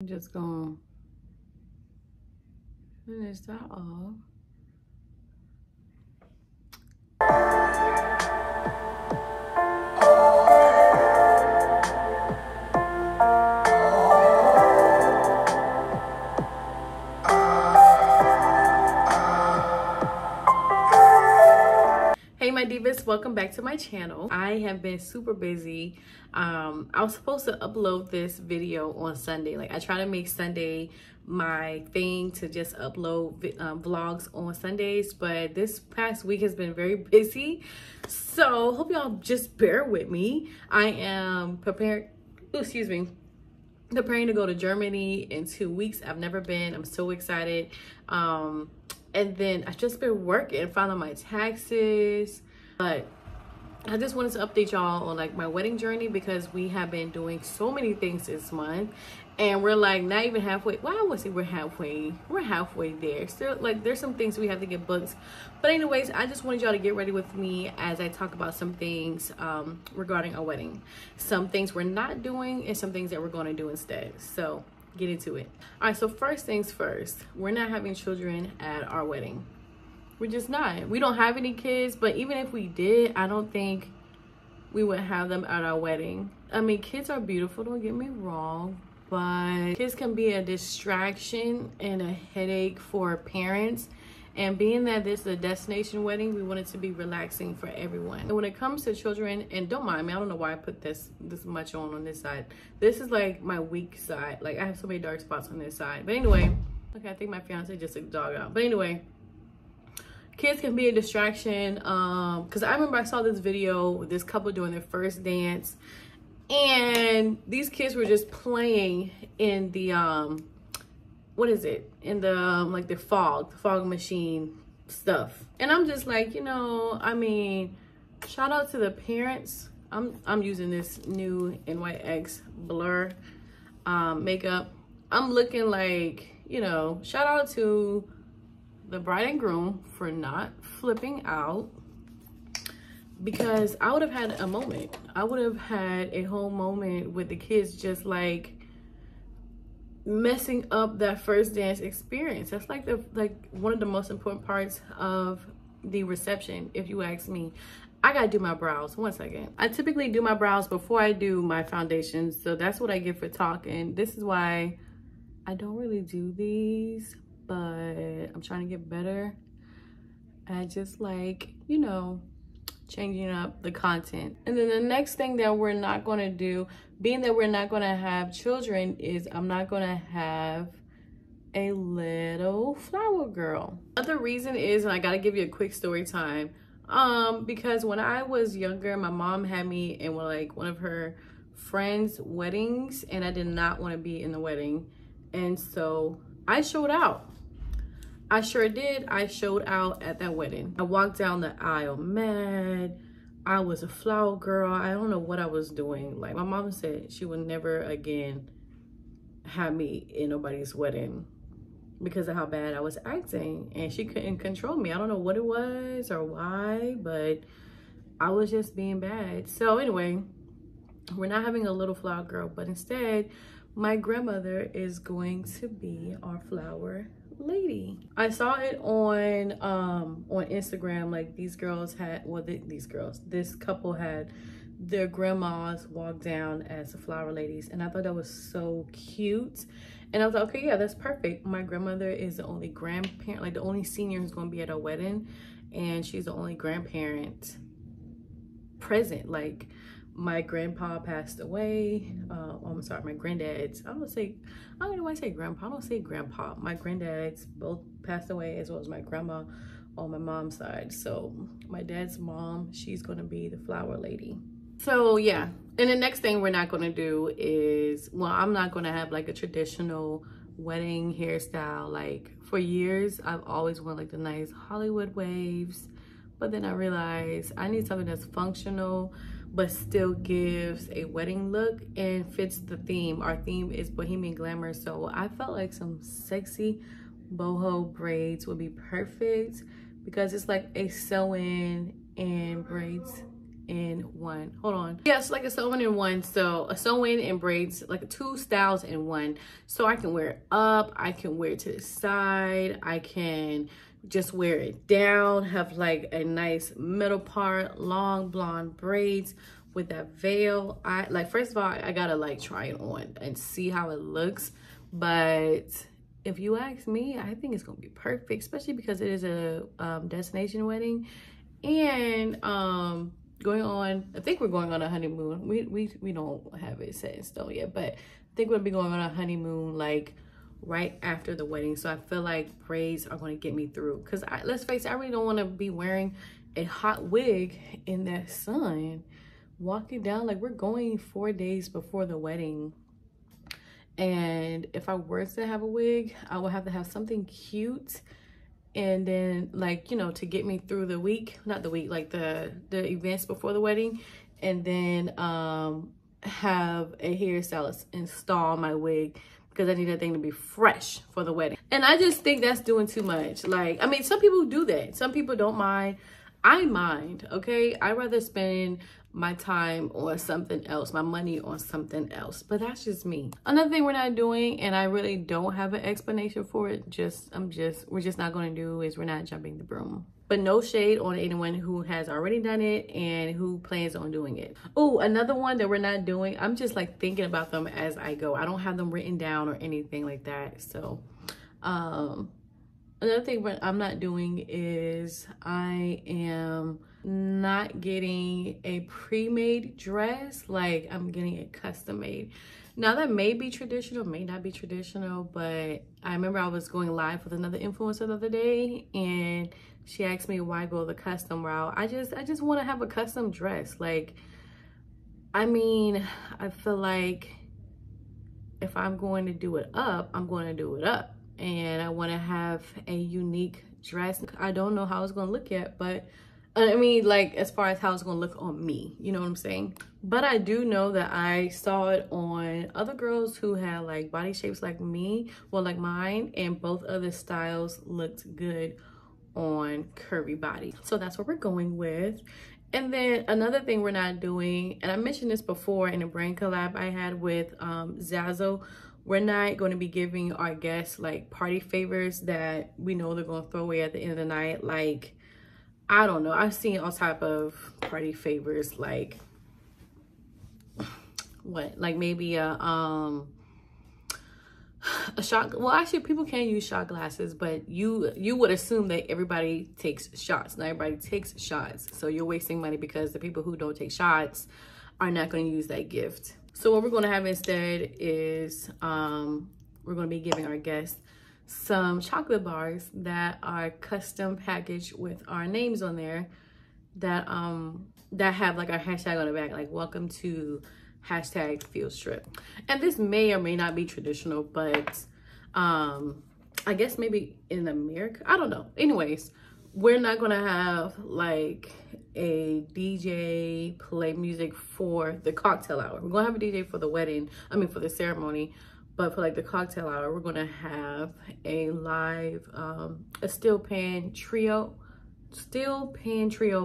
I'm just gonna finish that off. Hey my divas, welcome back to my channel. I have been super busy. I was supposed to upload this video on Sunday. Like, I try to make Sunday my thing to just upload vlogs on Sundays, but this past week has been very busy, so hope y'all just bear with me. I am preparing to go to Germany in 2 weeks. I've never been. I'm so excited. And then I've just been working, filing my taxes. But I just wanted to update y'all on like my wedding journey, because we have been doing so many things this month. And we're like not even halfway. Well, I would say we're halfway there. Still, like, there's some things we have to get booked. But anyways, I just wanted y'all to get ready with me as I talk about some things regarding our wedding. Some things we're not doing and some things that we're going to do instead. So get into it. All right, so first things first, we're not having children at our wedding. We're just not. We don't have any kids, but even if we did, I don't think we would have them at our wedding. I mean, kids are beautiful, don't get me wrong, but kids can be a distraction and a headache for parents. And being that this is a destination wedding, we want it to be relaxing for everyone. And when it comes to children, and don't mind me, I don't know why I put this much on this side. This is like my weak side. Like, I have so many dark spots on this side. But anyway, okay, I think my fiance just took the dog out. But anyway, kids can be a distraction. Because I remember I saw this video with this couple doing their first dance, and these kids were just playing in the what is it, in the like the fog machine stuff. And I'm just like, you know, I mean, shout out to the parents. I'm using this new NYX blur makeup. I'm looking like, you know, shout out to the bride and groom for not flipping out, because I would have had a moment. I would have had a whole moment with the kids just like messing up that first dance experience. That's like one of the most important parts of the reception, if you ask me. I gotta do my brows. One second. I typically do my brows before I do my foundation, so that's what I get for talking. This is why I don't really do these, but I'm trying to get better at just, like, you know, changing up the content. And then the next thing that we're not going to do, being that we're not going to have children, is I'm not going to have a little flower girl. Another reason is, and I got to give you a quick story time, because when I was younger, my mom had me in one of her friends' weddings, and I did not want to be in the wedding, and so I showed out. I sure did. I showed out at that wedding. I walked down the aisle mad. I was a flower girl. I don't know what I was doing. Like, my mom said she would never again have me in nobody's wedding because of how bad I was acting. And she couldn't control me. I don't know what it was or why, but I was just being bad. So anyway, we're not having a little flower girl, but instead, my grandmother is going to be our flower lady. I saw it on Instagram, like these girls had, well, this couple had their grandmas walk down as the flower ladies, and I thought that was so cute. And I was like, okay, yeah, that's perfect. My grandmother is the only grandparent, like the only senior who's going to be at our wedding, and she's the only grandparent present. Like, my grandpa passed away. I'm sorry, my granddad's, I don't know why I say grandpa. I don't say grandpa. My granddads both passed away, as well as my grandma on my mom's side. So my dad's mom, she's gonna be the flower lady. So yeah, and the next thing we're not gonna do is, well, I'm not gonna have like a traditional wedding hairstyle. Like, for years, I've always worn like the nice Hollywood waves, but then I realized I need something that's functional, but still gives a wedding look and fits the theme. Our theme is Bohemian Glamour, so I felt like some sexy boho braids would be perfect, because it's like a sew-in and braids in one. Hold on. Yes, like a sew-in-one. So a sew-in and braids, like 2 styles in one. So I can wear it up, I can wear it to the side, I can just wear it down, have like a nice middle part, long blonde braids with that veil. I like, first of all, I gotta like try it on and see how it looks. But if you ask me, I think it's gonna be perfect, especially because it is a destination wedding. And going on, I think we're going on a honeymoon. We don't have it set in stone yet, but I think we'll be going on a honeymoon like right after the wedding. So I feel like braids are going to get me through, because let's face it, I really don't want to be wearing a hot wig in that sun walking down. Like, we're going 4 days before the wedding, and if I were to have a wig, I would have to have something cute, and then like, you know, to get me through the week, not the week, like the events before the wedding, and then have a hairstylist install my wig, because I need that thing to be fresh for the wedding. And I just think that's doing too much. Like, I mean, some people do that. Some people don't mind. I mind, okay? I'd rather spend my time on something else, my money on something else. But that's just me. Another thing we're not doing, and I really don't have an explanation for it, we're just not going to do, is we're not jumping the broom. But no shade on anyone who has already done it and who plans on doing it. Oh, another one that we're not doing, I'm just like thinking about them as I go. I don't have them written down or anything like that. So another thing I'm not doing is I am not getting a pre-made dress. Like, I'm getting it custom made. Now that may be traditional, may not be traditional, but I remember I was going live with another influencer the other day, and she asked me why go the custom route. I just want to have a custom dress. Like, I mean, I feel like if I'm going to do it up, I'm going to do it up. And I want to have a unique dress. I don't know how it's going to look yet, but I mean, like, as far as how it's going to look on me, you know what I'm saying? But I do know that I saw it on other girls who had like body shapes like me, well, like mine, and both other styles looked good on curvy body. So that's what we're going with. And then another thing we're not doing, and I mentioned this before in a brand collab I had with Zazzle, we're not going to be giving our guests like party favors that we know they're going to throw away at the end of the night. Like, I don't know, I've seen all type of party favors, like what, like maybe a shot, well, actually people can use shot glasses, but you would assume that everybody takes shots. Not everybody takes shots, so you're wasting money, because the people who don't take shots are not going to use that gift. So what we're going to have instead is we're going to be giving our guests some chocolate bars that are custom packaged with our names on there, that have like our hashtag on the back, like welcome to hashtag field trip. And this may or may not be traditional, but I guess maybe in America, I don't know. Anyways, we're not gonna have like a DJ play music for the cocktail hour. We're gonna have a DJ for the wedding, I mean for the ceremony, but for like the cocktail hour, we're gonna have a live a steel pan trio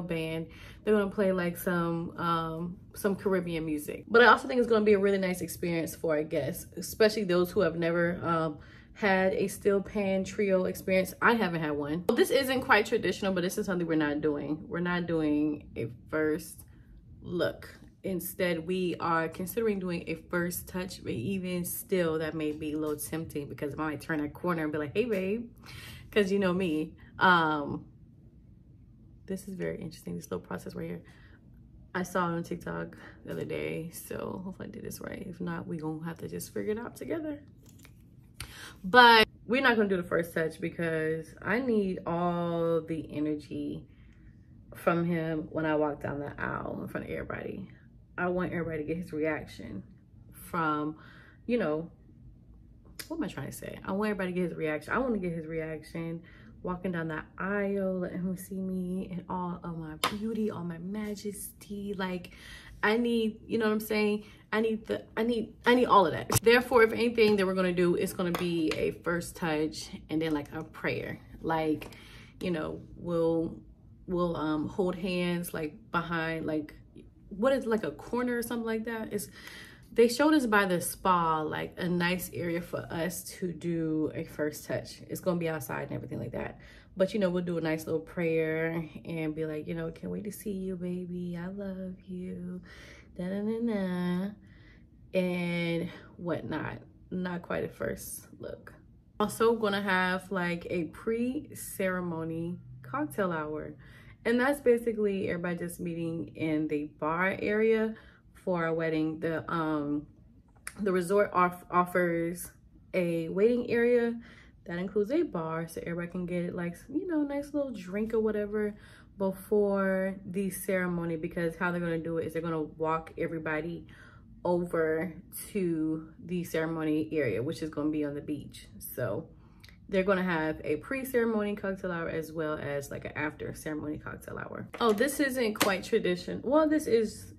band. They're gonna play like some Caribbean music. But I also think it's gonna be a really nice experience for our guests, especially those who have never had a steel pan trio experience. I haven't had one. This isn't quite traditional, but this is something we're not doing. We're not doing a first look. Instead, we are considering doing a first touch, but even still, that may be a little tempting, because I might turn that corner and be like, hey babe, because you know me. This is very interesting, this little process right here. I saw it on TikTok the other day, so hopefully I did this right. If not, we're gonna have to just figure it out together. But we're not gonna do the first touch, because I need all the energy from him when I walk down the aisle in front of everybody. I want everybody to get his reaction from, you know, what am I trying to say? I want everybody to get his reaction. I want to get his reaction walking down that aisle, letting him see me in all of my beauty, all my majesty. Like, I need, you know what I'm saying? I need all of that. Therefore, if anything that we're gonna do, it's gonna be a first touch and then like a prayer. Like, you know, we'll hold hands like behind, like what is like a corner or something like that. They showed us by the spa, like a nice area for us to do a first touch. It's gonna be outside and everything like that. But you know, we'll do a nice little prayer and be like, you know, can't wait to see you, baby. I love you. Da da da da. And whatnot. Not quite a first look. Also gonna have like a pre-ceremony cocktail hour. And that's basically everybody just meeting in the bar area for our wedding. The resort offers a waiting area that includes a bar, so everybody can get like, you know, nice little drink or whatever before the ceremony, because how they're gonna do it is they're gonna walk everybody over to the ceremony area, which is going to be on the beach. So they're going to have a pre-ceremony cocktail hour as well as like an after ceremony cocktail hour. Oh, this isn't quite tradition. Well, this is,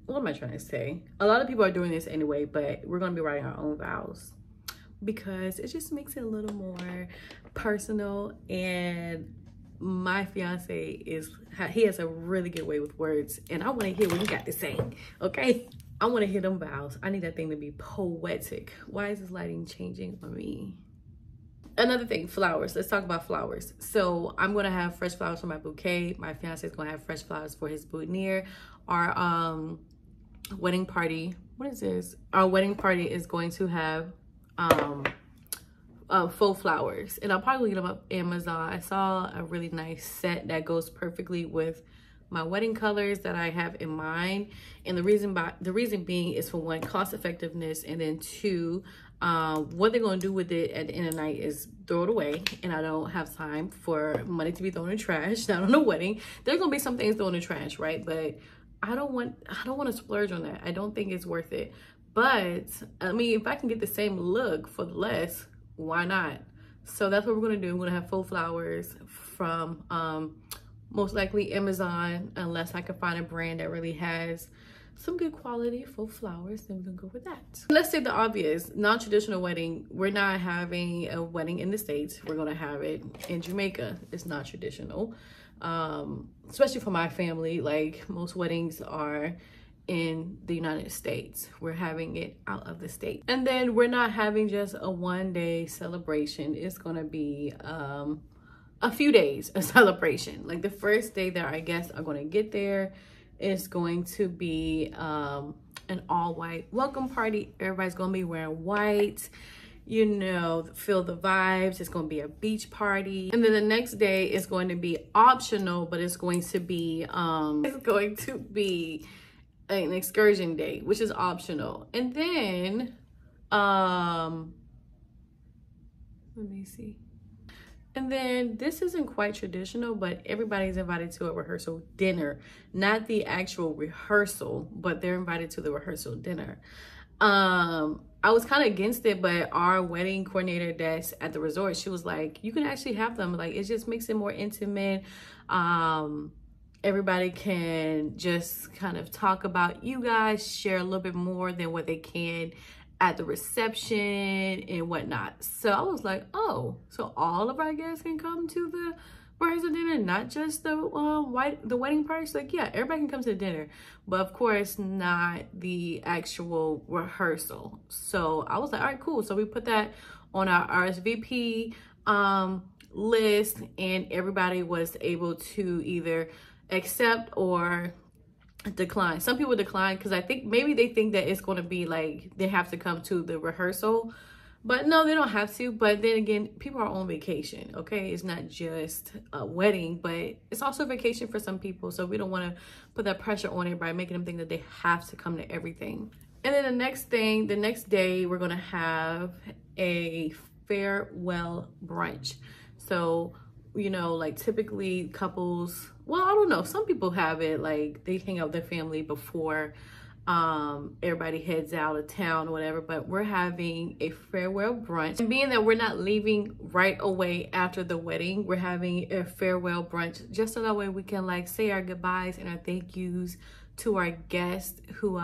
what am I trying to say? A lot of people are doing this anyway, but we're going to be writing our own vows because it just makes it a little more personal. And my fiance he has a really good way with words, and I want to hear what he got to say. Okay, I want to hear them vows. I need that thing to be poetic. Why is this lighting changing on me? Another thing, flowers. Let's talk about flowers. So I'm gonna have fresh flowers for my bouquet. My fiance is gonna have fresh flowers for his boutonniere. Our wedding party, what is this? Our wedding party is going to have faux flowers, and I'll probably get them up Amazon. I saw a really nice set that goes perfectly with my wedding colors that I have in mind. And the reason being is, for one, cost effectiveness, and then two, what they're going to do with it at the end of the night is throw it away, and I don't have time for money to be thrown in trash. Not on a wedding. There's going to be some things thrown in trash, right? But I don't want to splurge on that. I don't think it's worth it. But I mean, if I can get the same look for less, why not? So that's what we're going to do. We're going to have faux flowers from most likely Amazon, unless I can find a brand that really has some good quality faux flowers, then we're gonna go with that. Let's say the obvious, non-traditional wedding. We're not having a wedding in the States. We're gonna have it in Jamaica. It's not traditional, especially for my family. Like, most weddings are in the United States. We're having it out of the state. And then we're not having just a one-day celebration. It's gonna be a few days of celebration. Like, the first day that our guests are going to get there is going to be an all-white welcome party. Everybody's going to be wearing white, you know, feel the vibes. It's going to be a beach party. And then the next day is going to be optional, but it's going to be an excursion day, which is optional. And then let me see. And then this isn't quite traditional, but everybody's invited to a rehearsal dinner. Not the actual rehearsal, but they're invited to the rehearsal dinner. I was kind of against it, but our wedding coordinator that's at the resort, she was like, you can actually have them. Like, it just makes it more intimate. Everybody can just kind of talk about you guys, share a little bit more than what they can at the reception and whatnot. So I was like, oh, so all of our guests can come to the rehearsal dinner, not just the wedding party? She's like, yeah, everybody can come to the dinner, but of course not the actual rehearsal. So I was like, all right, cool. So we put that on our RSVP list, and everybody was able to either accept or decline. Some people decline because I think maybe they think that it's going to be like they have to come to the rehearsal, but no, they don't have to. But then again, people are on vacation, okay? It's not just a wedding, but it's also a vacation for some people, so we don't want to put that pressure on everybody, making them think that they have to come to everything. And then the next day, we're going to have a farewell brunch. So, you know, like, typically couples, well, I don't know, some people have it like they hang out with their family before everybody heads out of town or whatever, but we're having a farewell brunch. And being that we're not leaving right away after the wedding, we're having a farewell brunch just so that way we can like say our goodbyes and our thank yous to our guests who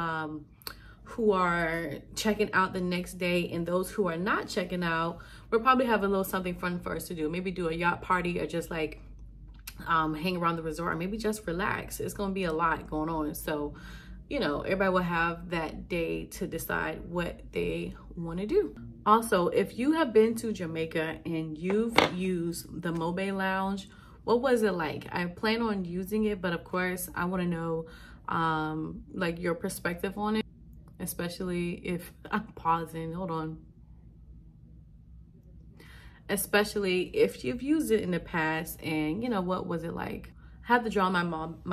are checking out the next day, and those who are not checking out, we'll probably have a little something fun for us to do. Maybe do a yacht party, or just like hang around the resort, or maybe just relax. It's gonna be a lot going on. So you know, everybody will have that day to decide what they want to do. Also, if you have been to Jamaica and you've used the Mobe Lounge, what was it like? I plan on using it, but of course I want to know like your perspective on it, especially if I'm pausing, hold on. Especially if you've used it in the past, and you know, what was it like? I have to draw my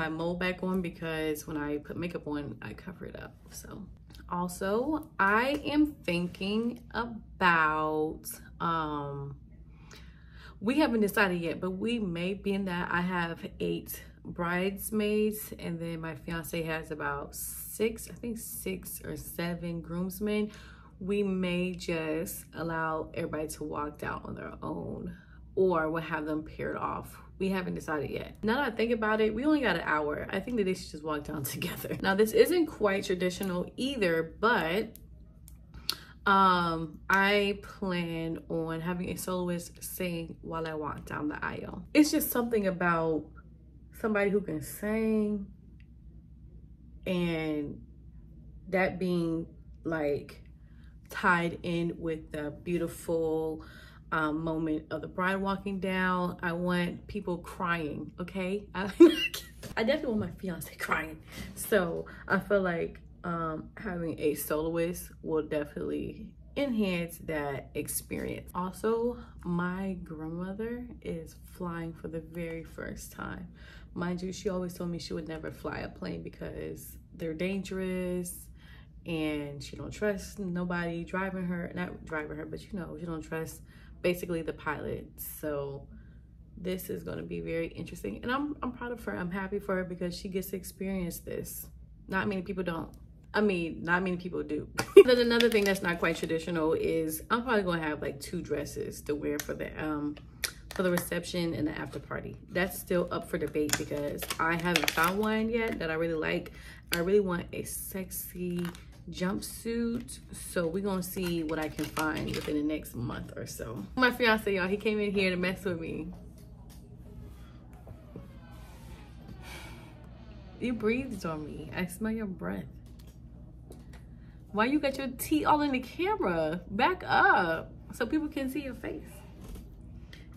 mole back on because when I put makeup on, I cover it up. So also I am thinking about, we haven't decided yet, but we may, being that I have 8 bridesmaids and then my fiance has about 6, I think 6 or 7 groomsmen, we may just allow everybody to walk down on their own, or we'll have them paired off. We haven't decided yet. Now that I think about it, we only got an hour. I think that they should just walk down together. Now this isn't quite traditional either, but I plan on having a soloist sing while I walk down the aisle. It's just something about somebody who can sing, and that being like tied in with the beautiful moment of the bride walking down. I want people crying, okay? I definitely want my fiance crying. So I feel like having a soloist will definitely enhance that experience. Also, my grandmother is flying for the very first time. Mind you, she always told me she would never fly a plane because they're dangerous and she don't trust nobody driving her, not driving her, but you know, she don't trust basically the pilot. So this is going to be very interesting, and I'm proud of her. I'm happy for her because she gets to experience this. Not many people don't. I mean, not many people do. Then another thing that's not quite traditional is I'm probably gonna have like 2 dresses to wear for the reception and the after party. That's still up for debate because I haven't found one yet that I really like. I really want a sexy jumpsuit, so we're gonna see what I can find within the next month or so. My fiance, y'all, he came in here to mess with me. You breathed on me. I smell your breath. Why you got your teeth all in the camera? Back up so people can see your face.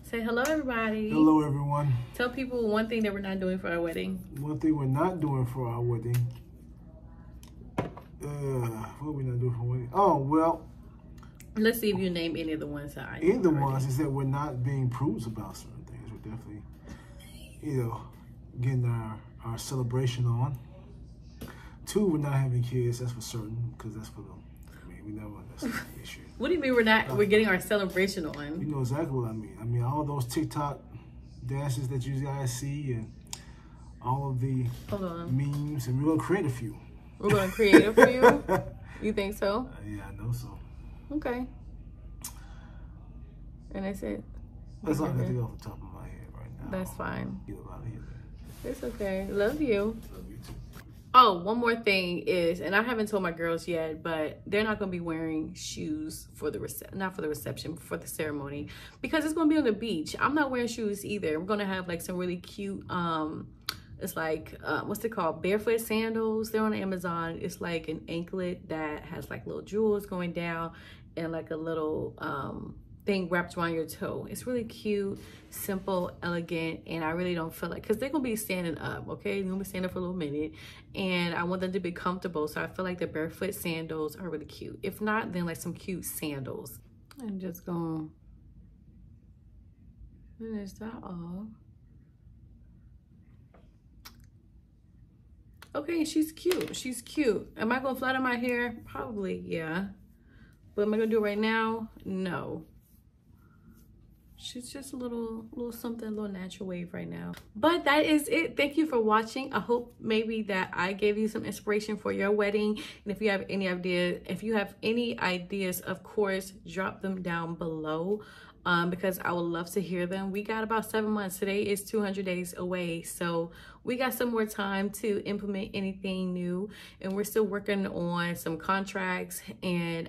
Say hello, everybody. Hello, everyone. Tell people one thing that we're not doing for our wedding. One thing we're not doing for our wedding. What are we not doing for wedding? Oh, well. Let's see if you name any of the ones that I Any of the ones is that we're not being prudes about certain things. We're definitely, you know, getting our celebration on. 2, we're not having kids. That's for certain, because that's for them. I mean, we never, that's not the issue. What do you mean we're getting our celebration on? You know exactly what I mean. I mean, all those TikTok dances that you guys see and all of the memes, and we're going to create a few. We're going to create a few? You think so? Yeah, I know so. Okay. And that's it? That's all I can think off the top of my head right now. That's fine. Get up out of here. It's okay. Love you. Love you too. Oh, one more thing is, and I haven't told my girls yet, but they're not going to be wearing shoes for the not for the reception, for the ceremony, because it's going to be on the beach. I'm not wearing shoes either. We're going to have like some really cute, it's like, what's it called? Barefoot sandals. They're on Amazon. It's like an anklet that has like little jewels going down and like a little thing wrapped around your toe. It's really cute, simple, elegant, and I really don't feel like, because they're gonna be standing up, okay? They're gonna be standing up for a little minute, and I want them to be comfortable, so I feel like the barefoot sandals are really cute. If not, then like some cute sandals. I'm just gonna finish that off. Okay, she's cute. She's cute. Am I gonna flatten my hair? Probably, yeah. But am I gonna do it right now? No. She's just a little something, a little natural wave right now. But that is it. Thank you for watching. I hope maybe that I gave you some inspiration for your wedding. And if you have any ideas, of course, drop them down below. Because I would love to hear them. We got about 7 months. Today is 200 days away. So we got some more time to implement anything new. And we're still working on some contracts and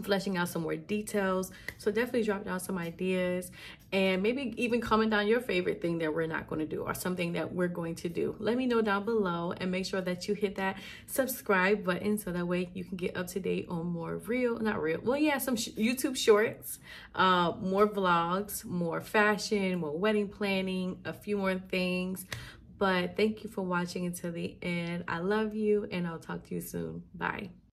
fleshing out some more details. So definitely drop down some ideas, and maybe even comment down your favorite thing that we're not going to do, or something that we're going to do. Let me know down below, and make sure that you hit that subscribe button so that way you can get up to date on more some YouTube shorts, more vlogs, more fashion, more wedding planning, a few more things. But thank you for watching until the end. I love you, and I'll talk to you soon. Bye.